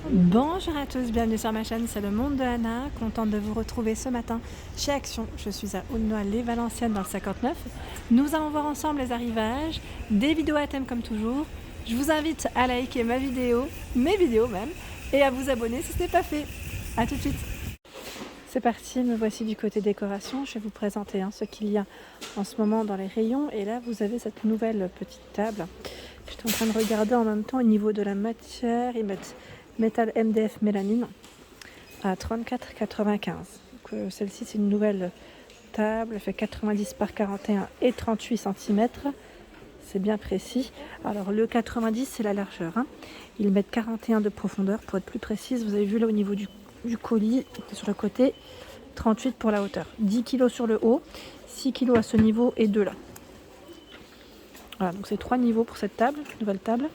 Bonjour à tous, bienvenue sur ma chaîne, c'est le monde de Anna, contente de vous retrouver ce matin chez Action. Je suis à Aulnoy-les-Valenciennes dans le 59. Nous allons voir ensemble les arrivages, des vidéos à thème comme toujours. Je vous invite à liker ma vidéo, mes vidéos même, et à vous abonner si ce n'est pas fait. A tout de suite. C'est parti, me voici du côté décoration. Je vais vous présenter ce qu'il y a en ce moment dans les rayons. Et là, vous avez cette nouvelle petite table. Je suis en train de regarder en même temps au niveau de la matière. Ils mettent métal MDF mélamine à 34,95. Celle-ci, c'est une nouvelle table. Elle fait 90 par 41 et 38 cm. C'est bien précis. Alors, le 90, c'est la largeur. Ils mettent 41 de profondeur pour être plus précise. Vous avez vu là au niveau du colis sur le côté, 38 pour la hauteur, 10 kg sur le haut, 6 kg à ce niveau et 2 là. Voilà, donc c'est 3 niveaux pour cette table, nouvelle table.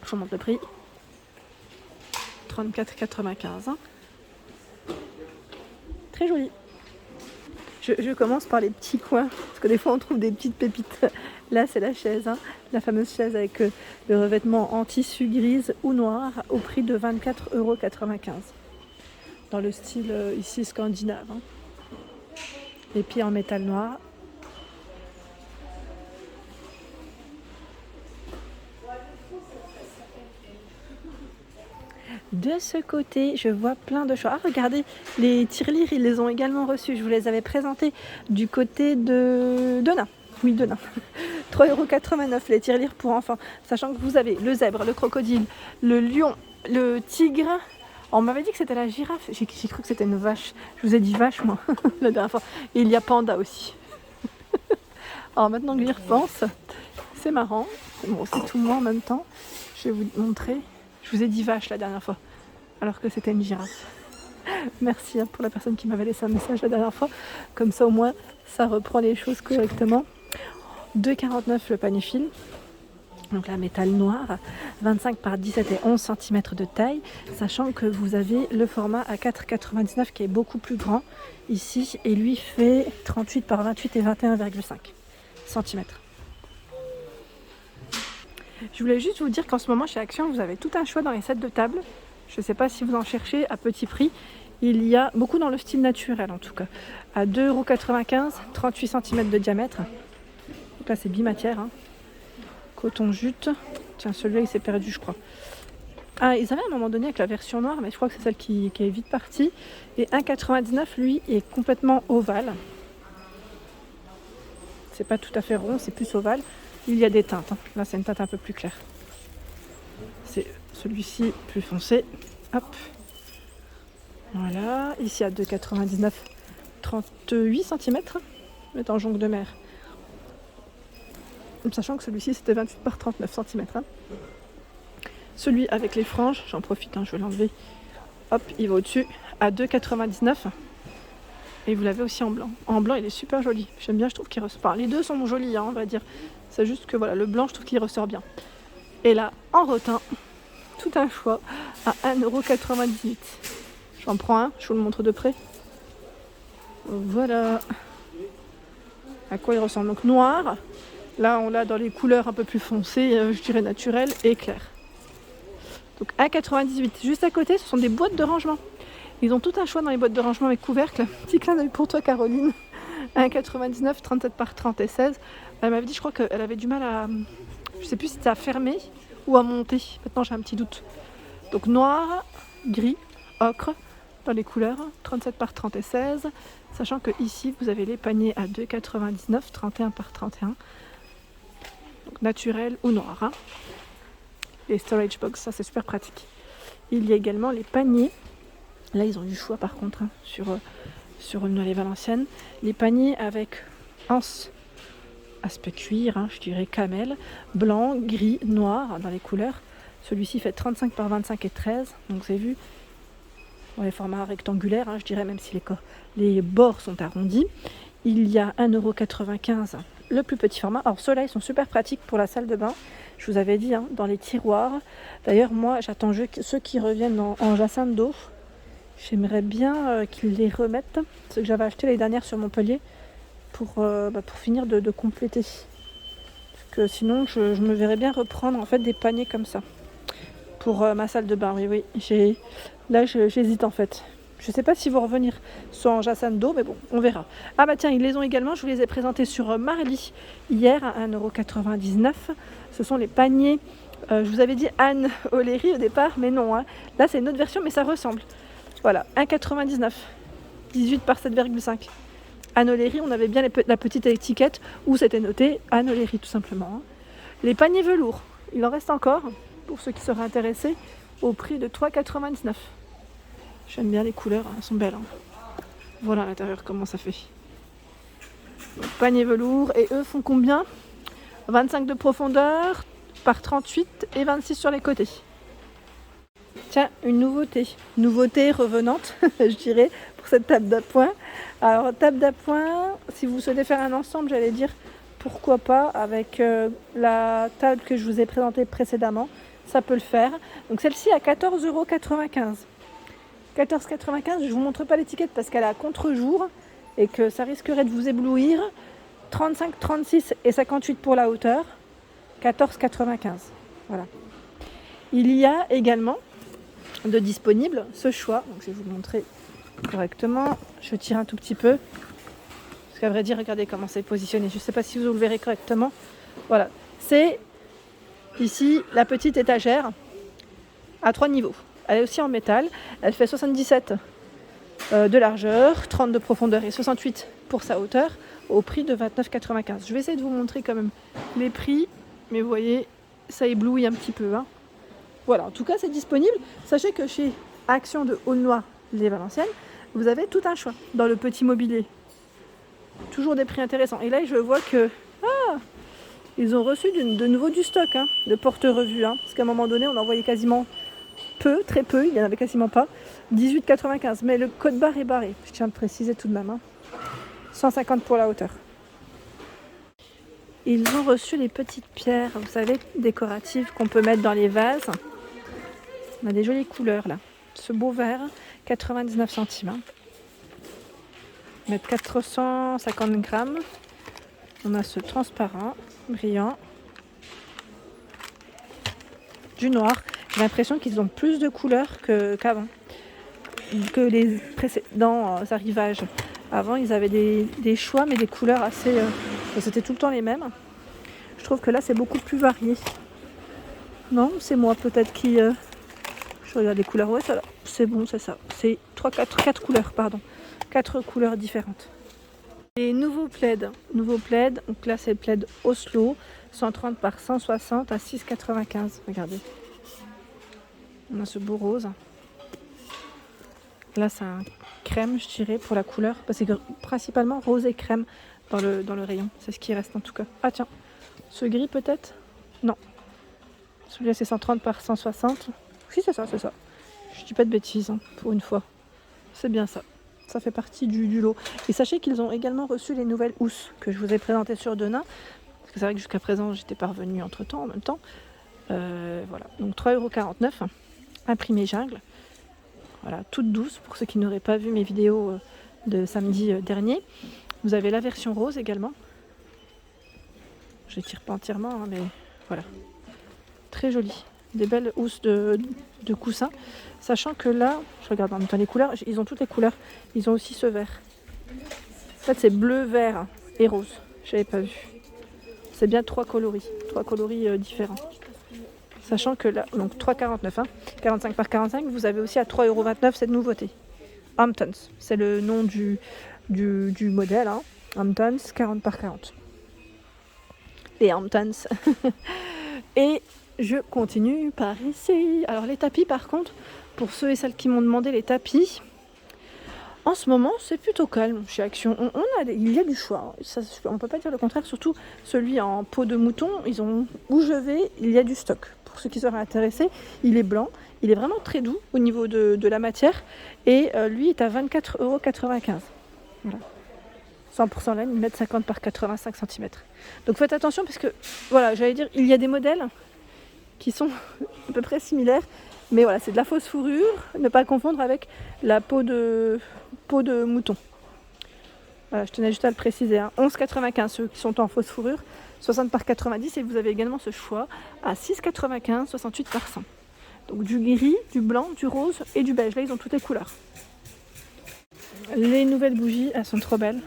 Je vous montre le prix. 34,95. Très joli. Je commence par les petits coins, parce que des fois on trouve des petites pépites. Là c'est la chaise, la fameuse chaise avec le revêtement en tissu grise ou noir au prix de 24,95 €. Dans le style ici scandinave. Les pieds en métal noir. De ce côté, je vois plein de choix. Ah, regardez, les tirelires, ils les ont également reçus. Je vous les avais présentés du côté de Denain. Oui, Denain. 3,89 € les tirelires pour enfants. Sachant que vous avez le zèbre, le crocodile, le lion, le tigre. On m'avait dit que c'était la girafe. J'ai cru que c'était une vache. Je vous ai dit vache, moi, la dernière fois. Et il y a panda aussi. Alors maintenant que j'y repense, c'est marrant. Bon, c'est tout moi en même temps. Je vais vous montrer. Je vous ai dit vache la dernière fois, alors que c'était une girafe. Merci pour la personne qui m'avait laissé un message la dernière fois. Comme ça, au moins, ça reprend les choses correctement. 2,49 € le panier fil. Donc la métal noir, 25 par 17 et 11 cm de taille, sachant que vous avez le format à 4,99 qui est beaucoup plus grand ici, et lui fait 38 par 28 et 21,5 cm. Je voulais juste vous dire qu'en ce moment chez Action, vous avez tout un choix dans les sets de table. Je ne sais pas si vous en cherchez à petit prix. Il y a beaucoup dans le style naturel en tout cas. À 2,95 €, 38 cm de diamètre. Donc là c'est bimatière. Coton jute. Tiens, celui-là il s'est perdu je crois. Ah, ils avaient à un moment donné avec la version noire, mais je crois que c'est celle qui est vite partie. Et 1,99 € lui est complètement ovale. C'est pas tout à fait rond, c'est plus ovale. Il y a des teintes. Là c'est une teinte un peu plus claire. C'est celui-ci plus foncé. Hop. Voilà. Ici à 2,99 €, 38 cm. Mais en jonque de mer. Sachant que celui-ci c'était 28 par 39 cm. Celui avec les franges, j'en profite, je vais l'enlever. Hop, il va au-dessus à 2,99 €. Et vous l'avez aussi en blanc. En blanc, il est super joli. J'aime bien, je trouve qu'il ressort. Enfin, les deux sont jolis, on va dire. C'est juste que voilà, le blanc, je trouve qu'il ressort bien. Et là, en rotin, tout un choix à 1,98 €. J'en prends un, je vous le montre de près. Voilà. À quoi il ressemble? Donc noir. Là, on l'a dans les couleurs un peu plus foncées, je dirais naturelles et claires. Donc 1,98 €. Juste à côté, ce sont des boîtes de rangement. Ils ont tout un choix dans les boîtes de rangement avec couvercle. Petit clin d'œil pour toi, Caroline. 1,99 €, 37 par 30 et 16. Elle m'avait dit, je crois qu'elle avait du mal à... Je sais plus si c'était à fermer ou à monter. Maintenant, j'ai un petit doute. Donc noir, gris, ocre, dans les couleurs. 37 par 30 et 16. Sachant que ici, vous avez les paniers à 2,99 €, 31 par 31. Donc naturel ou noir. Les storage box, ça c'est super pratique. Il y a également les paniers. Là, ils ont du choix par contre sur Aulnoy-les-Valenciennes. Les paniers avec anse, aspect cuir, je dirais camel, blanc, gris, noir dans les couleurs. Celui-ci fait 35 par 25 et 13. Donc vous avez vu, dans les formats rectangulaires, je dirais, même si les bords sont arrondis. Il y a 1,95 € le plus petit format. Alors ceux-là, ils sont super pratiques pour la salle de bain. Je vous avais dit, dans les tiroirs. D'ailleurs, moi, j'attends ceux qui reviennent en jacinthe d'eau. J'aimerais bien qu'ils les remettent. Ceux que j'avais acheté l'année dernière sur Montpellier pour finir de compléter. Parce que sinon, je me verrais bien reprendre en fait des paniers comme ça. pour ma salle de bain. Oui, là j'hésite en fait. Je ne sais pas s'ils vont revenir sur Jassando, mais bon, on verra. Ah bah tiens, ils les ont également, je vous les ai présentés sur Marly hier à 1,99 €. Ce sont les paniers, je vous avais dit Anne O'Leary au départ, mais non. Hein. Là c'est une autre version, mais ça ressemble. Voilà, 1,99 €, 18 par 7,5. Anne O'Leary, on avait bien la petite étiquette où c'était noté Anne O'Leary tout simplement. Hein. Les paniers velours, il en reste encore, pour ceux qui seraient intéressés, au prix de 3,99 €. J'aime bien les couleurs, elles sont belles. Hein. Voilà à l'intérieur comment ça fait. Donc, panier velours, et eux font combien? 25 de profondeur par 38 et 26 sur les côtés. Tiens, une nouveauté revenante, je dirais, pour cette table d'appoint. Alors, table d'appoint, si vous souhaitez faire un ensemble, j'allais dire pourquoi pas avec la table que je vous ai présentée précédemment, ça peut le faire. Donc celle-ci à 14,95 €. 14,95 €, je ne vous montre pas l'étiquette parce qu'elle est à contre-jour et que ça risquerait de vous éblouir. 35, 36 et 58 pour la hauteur. 14,95 €. Voilà. Il y a également de disponible ce choix. Donc je vais vous le montrer correctement. Je tire un tout petit peu. Parce qu'à vrai dire, regardez comment c'est positionné. Je ne sais pas si vous le verrez correctement. Voilà. C'est ici la petite étagère à 3 niveaux. Elle est aussi en métal. Elle fait 77 de largeur, 30 de profondeur et 68 pour sa hauteur, au prix de 29,95 €. Je vais essayer de vous montrer quand même les prix, mais vous voyez, ça éblouit un petit peu. Hein. Voilà, en tout cas, c'est disponible. Sachez que chez Action de Aulnoy-les-Valenciennes, vous avez tout un choix dans le petit mobilier. Toujours des prix intéressants. Et là, je vois que ils ont reçu de nouveau du stock, hein, de porte-revues. Hein, parce qu'à un moment donné, on en voyait quasiment très peu, il n'y en avait quasiment pas. 18,95 €, mais le code barre est barré. Je tiens à le préciser tout de même. Hein. 150 pour la hauteur. Ils ont reçu les petites pierres, vous savez, décoratives qu'on peut mettre dans les vases. On a des jolies couleurs là. Ce beau vert, 99 centimes. Hein. Mettre 450 grammes. On a ce transparent, brillant. Du noir. J'ai l'impression qu'ils ont plus de couleurs qu'avant. Que les précédents arrivages. Avant, ils avaient des choix, mais des couleurs assez... c'était tout le temps les mêmes. Je trouve que là, c'est beaucoup plus varié. Non, c'est moi peut-être qui... Je regarde les couleurs. Ouais, ça, c'est bon, c'est ça. C'est 4 couleurs, pardon. 4 couleurs différentes. Les nouveaux plaids. Donc là, c'est le plaid Oslo. 130 par 160 à 6,95 €. Regardez. On a ce beau rose. Là, c'est un crème, je dirais, pour la couleur. Parce que c'est principalement rose et crème dans le rayon. C'est ce qui reste en tout cas. Ah tiens, ce gris peut-être? Non. Celui-là, c'est 130 par 160. Oui, c'est ça. Je dis pas de bêtises, hein, pour une fois. C'est bien ça. Ça fait partie du lot. Et sachez qu'ils ont également reçu les nouvelles housses que je vous ai présentées sur Denain. Parce que c'est vrai que jusqu'à présent, j'étais pas revenue entre-temps, en même temps. Voilà. Donc 3,49 €. Imprimé jungle. Voilà, toute douce pour ceux qui n'auraient pas vu mes vidéos de samedi dernier. Vous avez la version rose également. Je ne tire pas entièrement, hein, mais voilà. Très jolie. Des belles housses de coussins. Sachant que là, je regarde en même temps les couleurs, ils ont toutes les couleurs. Ils ont aussi ce vert. En fait, c'est bleu, vert et rose. Je n'avais pas vu. C'est bien 3 coloris différents. Sachant que là, donc 3,49 €, hein, 45 par 45, vous avez aussi à 3,29 € cette nouveauté. Hamptons, c'est le nom du modèle. Hein. Hamptons, 40 par 40. Les Hamptons. Et je continue par ici. Alors les tapis, par contre, pour ceux et celles qui m'ont demandé les tapis, en ce moment, c'est plutôt calme chez Action. Il y a du choix. Ça, on ne peut pas dire le contraire. Surtout celui en peau de mouton, où je vais, il y a du stock. Pour ceux qui seraient intéressés, il est blanc. Il est vraiment très doux au niveau de la matière. Et lui est à 24,95 €. Voilà. 100% laine, 1,50 m par 85 cm. Donc faites attention parce que, voilà, j'allais dire, il y a des modèles qui sont à peu près similaires. Mais voilà, c'est de la fausse fourrure, ne pas confondre avec la peau de mouton. Voilà, je tenais juste à le préciser. Hein. 11,95 ceux qui sont en fausse fourrure, 60 par 90 et vous avez également ce choix à 6,95, 68 par 100. Donc du gris, du blanc, du rose et du beige. Là, ils ont toutes les couleurs. Les nouvelles bougies, elles sont trop belles.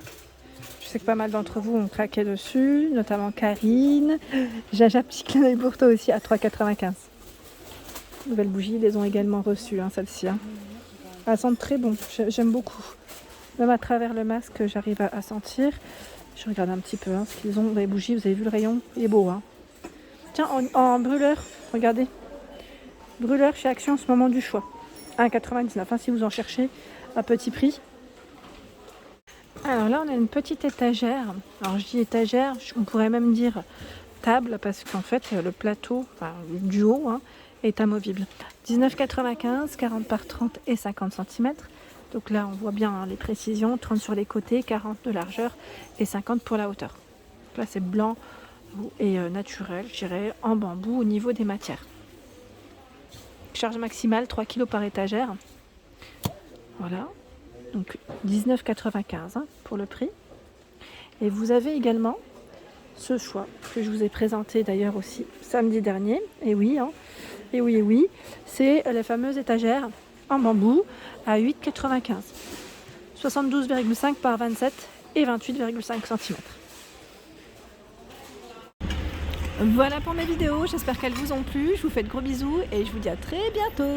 Je sais que pas mal d'entre vous ont craqué dessus, notamment Karine. Jaja, petit clin d'œil pour toi aussi à 3,95. Nouvelles bougies, ils les ont également reçues, hein, celles-ci. Hein. Elles sentent très bon, j'aime beaucoup. Même à travers le masque, j'arrive à sentir. Je regarde un petit peu hein, ce qu'ils ont. Les bougies, vous avez vu le rayon? Il est beau. Hein. Tiens, en brûleur, regardez. Brûleur chez Action en ce moment du choix. 1,99 hein, si vous en cherchez à petit prix. Alors là, on a une petite étagère. Alors je dis étagère, on pourrait même dire table parce qu'en fait, le plateau, enfin, du haut, hein, est amovible. 19,95, 40 par 30 et 50 cm. Donc là, on voit bien hein, les précisions. 30 sur les côtés, 40 de largeur et 50 pour la hauteur. Donc là, c'est blanc et naturel, je dirais, en bambou au niveau des matières. Charge maximale, 3 kg par étagère. Voilà. Donc 19,95 hein, pour le prix. Et vous avez également ce choix que je vous ai présenté d'ailleurs aussi samedi dernier. Et oui, hein, et oui, et oui, c'est la fameuse étagère en bambou à 8,95. 72,5 par 27 et 28,5 cm. Voilà pour mes vidéos, j'espère qu'elles vous ont plu. Je vous fais de gros bisous et je vous dis à très bientôt.